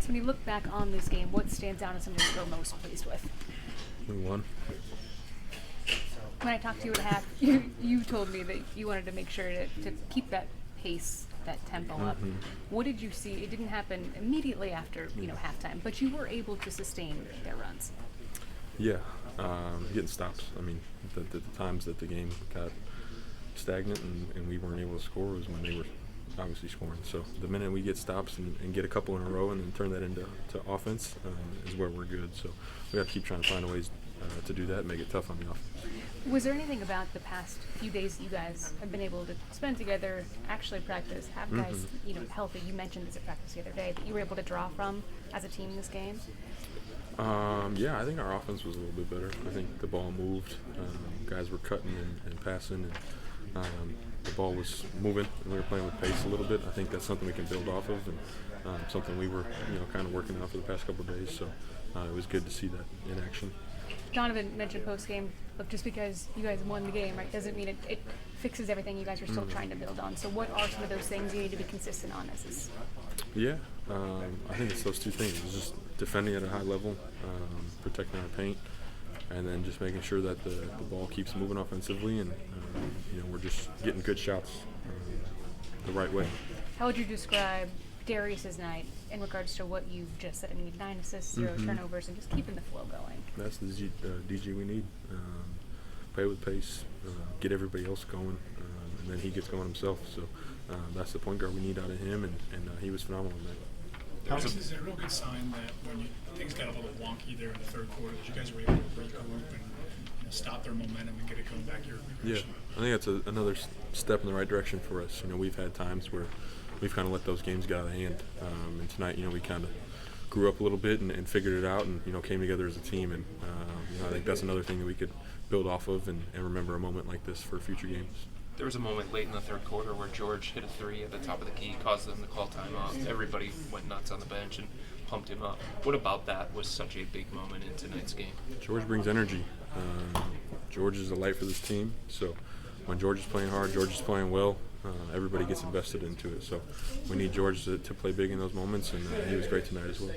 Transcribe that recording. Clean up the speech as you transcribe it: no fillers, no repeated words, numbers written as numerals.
Max, when you look back on this game, what stands out as something you're most pleased with? We won. When I talked to you at half, you told me that you wanted to make sure to keep that pace, that tempo up. What did you see? It didn't happen immediately after halftime, but you were able to sustain their runs. Yeah, getting stops. I mean, the times that the game got stagnant and we weren't able to score was when they were obviously scoring. So the minute we get stops and get a couple in a row and then turn that into offense is where we're good. So we have to keep trying to find ways to do that and make it tough on the offense. Was there anything about the past few days that you guys have been able to spend together, actually practice, have guys healthy? You mentioned this at practice the other day that you were able to draw from as a team this game. Yeah, I think our offense was a little bit better. I think the ball moved. Guys were cutting and passing, and the ball was moving, and we were playing with pace a little bit. I think that's something we can build off of, and something we were kind of working on for the past couple of days. So it was good to see that in action. Donovan mentioned post-game, look, just because you guys won the game, right, doesn't mean it fixes everything you guys are still trying to build on. So what are some of those things you need to be consistent on as this? Yeah, I think it's those two things. It's just defending at a high level, protecting our paint, and then just making sure that the ball keeps moving offensively, and we're just getting good shots the right way. How would you describe Darius's night in regards to what you've just said? I mean, 9 assists, 0 turnovers, and just keeping the flow going. That's the DG we need. Play with pace, get everybody else going, and then he gets going himself. So that's the point guard we need out of him, and he was phenomenal in that. This is a real good sign that when things got a little wonky there in the third quarter, that you guys were able to regroup and stop their momentum and get it going back your direction. Yeah, I think that's another step in the right direction for us. We've had times where we've kind of let those games get out of hand, and tonight, we kind of grew up a little bit and figured it out, and came together as a team. And I think that's another thing that we could build off of and remember a moment like this for future games. There was a moment late in the third quarter where George hit a three at the top of the key, caused them to call timeout. Everybody went nuts on the bench and pumped him up. What about that was such a big moment in tonight's game? George brings energy. George is a light for this team. So when George is playing hard, George is playing well, everybody gets invested into it. So we need George to play big in those moments, and he was great tonight as well.